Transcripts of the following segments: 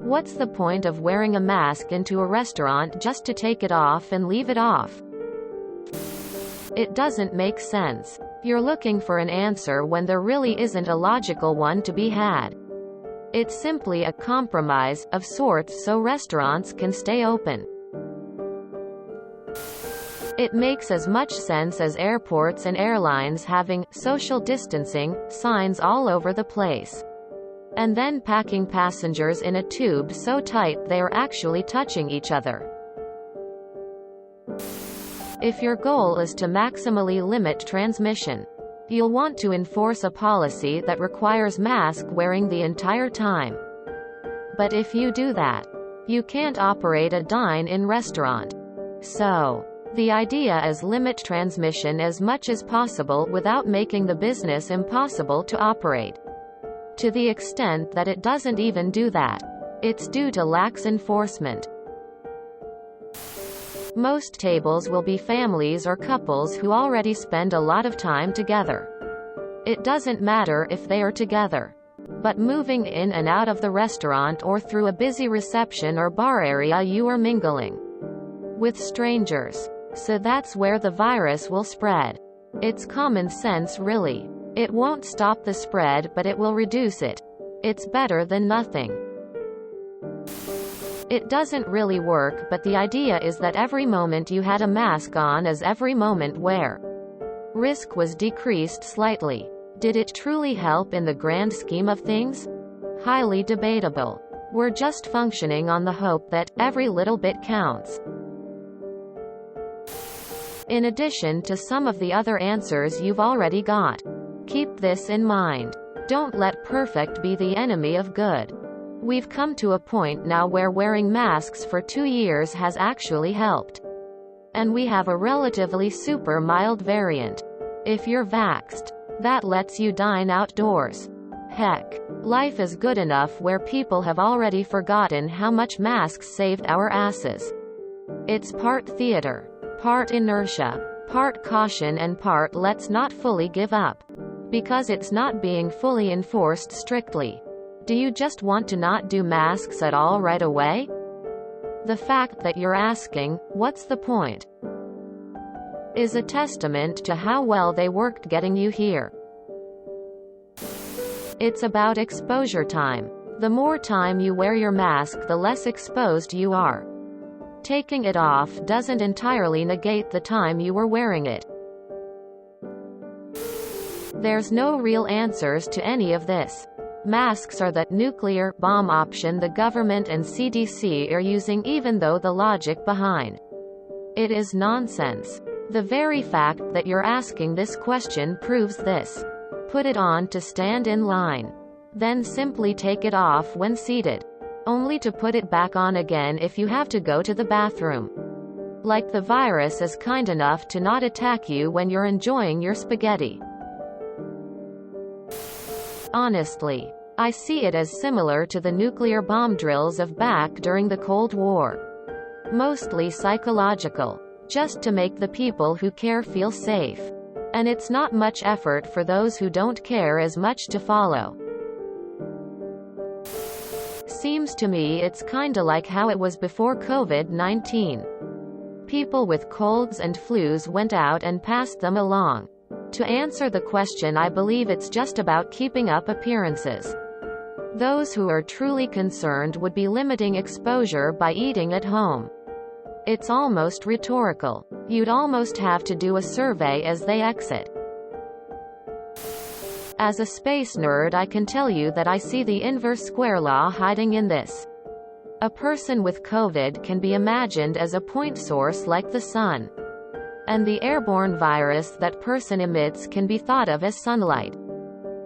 What's the point of wearing a mask into a restaurant just to take it off and leave it off? It doesn't make sense. You're looking for an answer when there really isn't a logical one to be had. It's simply a compromise, of sorts, so restaurants can stay open. It makes as much sense as airports and airlines having social distancing signs all over the place. And then packing passengers in a tube so tight they are actually touching each other. If your goal is to maximally limit transmission, you'll want to enforce a policy that requires mask wearing the entire time. But if you do that, you can't operate a dine-in restaurant. So, the idea is limit transmission as much as possible without making the business impossible to operate. To the extent that it doesn't even do that, it's due to lax enforcement. Most tables will be families or couples who already spend a lot of time together. It doesn't matter if they are together. But moving in and out of the restaurant or through a busy reception or bar area, you are mingling with strangers. So that's where the virus will spread. It's common sense, really. It won't stop the spread, but it will reduce it. It's better than nothing. It doesn't really work, but the idea is that every moment you had a mask on is every moment where risk was decreased slightly. Did it truly help in the grand scheme of things? Highly debatable. We're just functioning on the hope that every little bit counts. In addition to some of the other answers you've already got. Keep this in mind. Don't let perfect be the enemy of good. We've come to a point now where wearing masks for 2 years has actually helped. And we have a relatively super mild variant. If you're vaxxed, that lets you dine outdoors. Heck, life is good enough where people have already forgotten how much masks saved our asses. It's part theater, part inertia, part caution, and part let's not fully give up. Because it's not being fully enforced strictly. Do you just want to not do masks at all right away? The fact that you're asking, what's the point, is a testament to how well they worked getting you here. It's about exposure time. The more time you wear your mask, the less exposed you are. Taking it off doesn't entirely negate the time you were wearing it. There's no real answers to any of this. Masks are the nuclear bomb option the government and CDC are using, even though the logic behind it is nonsense. The very fact that you're asking this question proves this. Put it on to stand in line. Then simply take it off when seated. Only to put it back on again if you have to go to the bathroom. Like the virus is kind enough to not attack you when you're enjoying your spaghetti. Honestly, I see it as similar to the nuclear bomb drills of back during the Cold War. Mostly psychological. Just to make the people who care feel safe. And it's not much effort for those who don't care as much to follow. Seems to me it's kinda like how it was before COVID-19. People with colds and flus went out and passed them along. To answer the question, I believe it's just about keeping up appearances. Those who are truly concerned would be limiting exposure by eating at home. It's almost rhetorical. You'd almost have to do a survey as they exit. As a space nerd, I can tell you that I see the inverse square law hiding in this. A person with COVID can be imagined as a point source like the sun. And the airborne virus that person emits can be thought of as sunlight.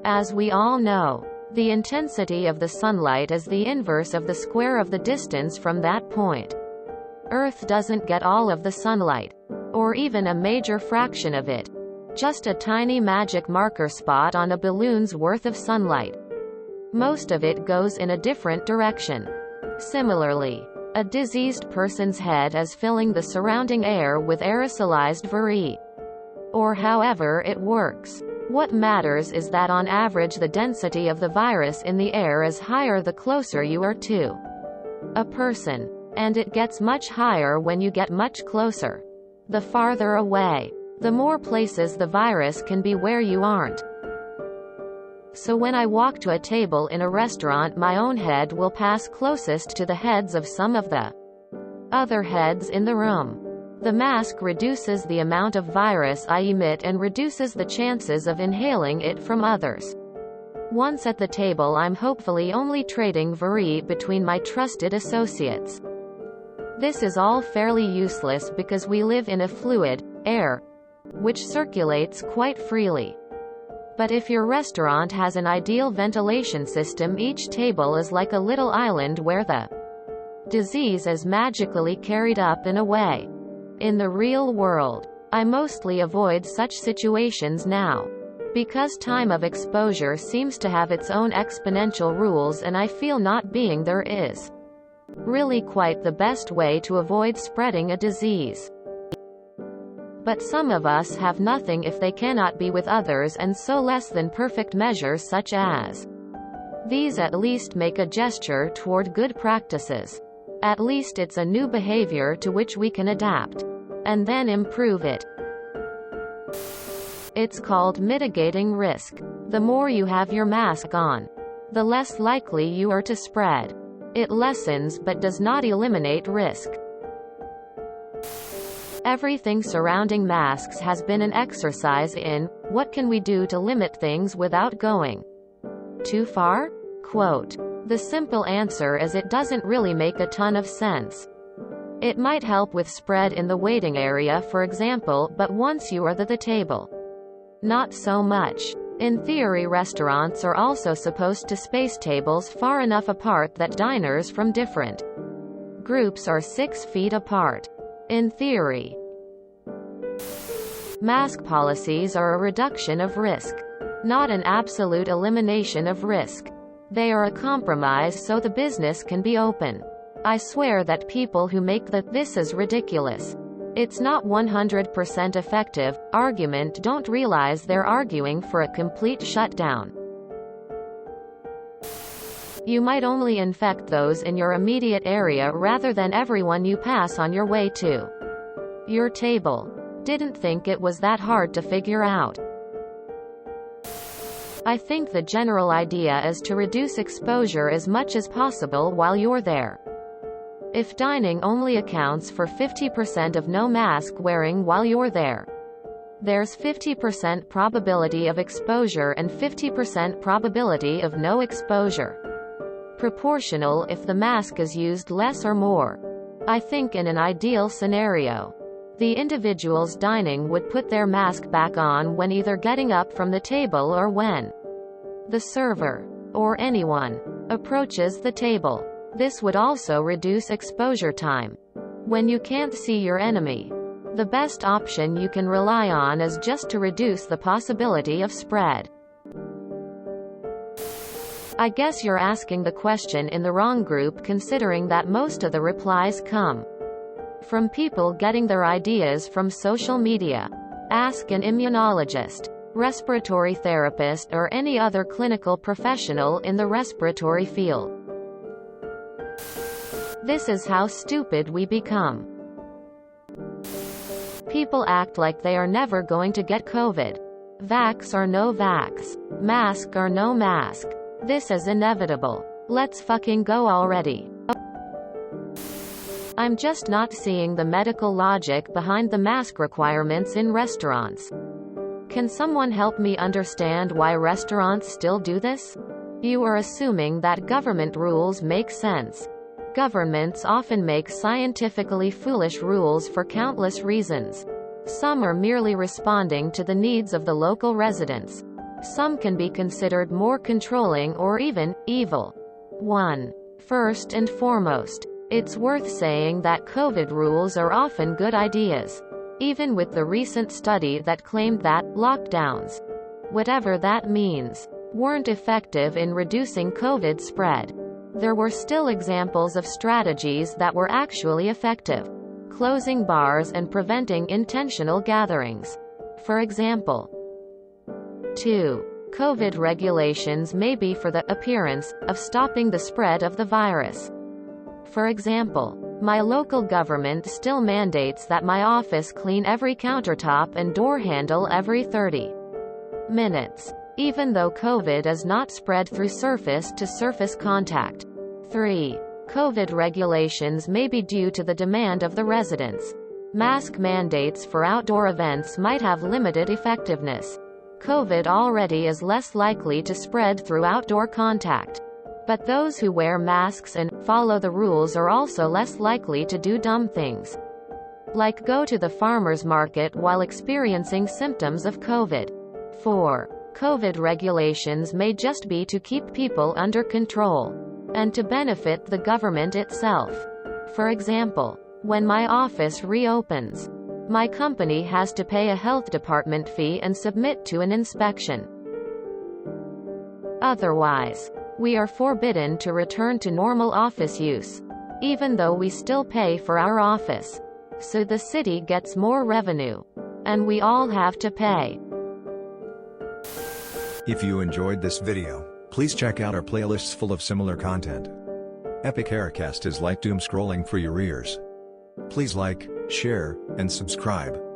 As we all know, the intensity of the sunlight is the inverse of the square of the distance from that point. Earth doesn't get all of the sunlight, or even a major fraction of it. Just a tiny magic marker spot on a balloon's worth of sunlight. Most of it goes in a different direction. Similarly, a diseased person's head is filling the surrounding air with aerosolized virus. Or however it works. What matters is that on average the density of the virus in the air is higher the closer you are to a person. And it gets much higher when you get much closer. The farther away, the more places the virus can be where you aren't. So when I walk to a table in a restaurant, my own head will pass closest to the heads of some of the other heads in the room. The mask reduces the amount of virus I emit and reduces the chances of inhaling it from others. Once at the table, I'm hopefully only trading virus between my trusted associates. This is all fairly useless because we live in a fluid, air, which circulates quite freely. But if your restaurant has an ideal ventilation system, each table is like a little island where the disease is magically carried up and away. In the real world, I mostly avoid such situations now, because time of exposure seems to have its own exponential rules, and I feel not being there is really quite the best way to avoid spreading a disease. But some of us have nothing if they cannot be with others, and so less than perfect measures such as these at least make a gesture toward good practices. At least it's a new behavior to which we can adapt and then improve it. It's called mitigating risk. The more you have your mask on, the less likely you are to spread. It lessens but does not eliminate risk. Everything surrounding masks has been an exercise in, what can we do to limit things without going too far? Quote, the simple answer is it doesn't really make a ton of sense. It might help with spread in the waiting area, for example, but once you are at the table, not so much. In theory, restaurants are also supposed to space tables far enough apart that diners from different groups are 6 feet apart. In theory, mask policies are a reduction of risk, not an absolute elimination of risk. They are a compromise so the business can be open. I swear that people who make the "this is ridiculous, it's not 100% effective" argument don't realize they're arguing for a complete shutdown. You might only infect those in your immediate area rather than everyone you pass on your way to your table. Didn't think it was that hard to figure out. I think the general idea is to reduce exposure as much as possible while you're there. If dining only accounts for 50% of no mask wearing while you're there, there's 50% probability of exposure and 50% probability of no exposure. Proportional if the mask is used less or more. I think in an ideal scenario, the individuals dining would put their mask back on when either getting up from the table or when the server, or anyone, approaches the table. This would also reduce exposure time. When you can't see your enemy, the best option you can rely on is just to reduce the possibility of spread. I guess you're asking the question in the wrong group, considering that most of the replies come from people getting their ideas from social media. Ask an immunologist, respiratory therapist, or any other clinical professional in the respiratory field. This is how stupid we become. People act like they are never going to get COVID. Vax or no vax. Mask or no mask. This is inevitable. Let's fucking go already. I'm just not seeing the medical logic behind the mask requirements in restaurants. Can someone help me understand why restaurants still do this? You are assuming that government rules make sense. Governments often make scientifically foolish rules for countless reasons. Some are merely responding to the needs of the local residents. Some can be considered more controlling or even evil. 1. First and foremost, it's worth saying that COVID rules are often good ideas, even with the recent study that claimed that lockdowns, whatever that means, weren't effective in reducing COVID spread. There were still examples of strategies that were actually effective. Closing bars and preventing intentional gatherings, for example. 2. COVID regulations may be for the appearance of stopping the spread of the virus. For example, my local government still mandates that my office clean every countertop and door handle every 30 minutes, even though COVID is not spread through surface-to-surface contact. 3. COVID regulations may be due to the demand of the residents. Mask mandates for outdoor events might have limited effectiveness. COVID already is less likely to spread through outdoor contact. But those who wear masks and follow the rules are also less likely to do dumb things, like go to the farmer's market while experiencing symptoms of COVID. 4. COVID regulations may just be to keep people under control and to benefit the government itself. For example, when my office reopens, my company has to pay a health department fee and submit to an inspection. Otherwise, we are forbidden to return to normal office use, even though we still pay for our office. So the city gets more revenue, and we all have to pay. If you enjoyed this video, please check out our playlists full of similar content. Epic Haircast is like doom scrolling for your ears. Please like, share, and subscribe.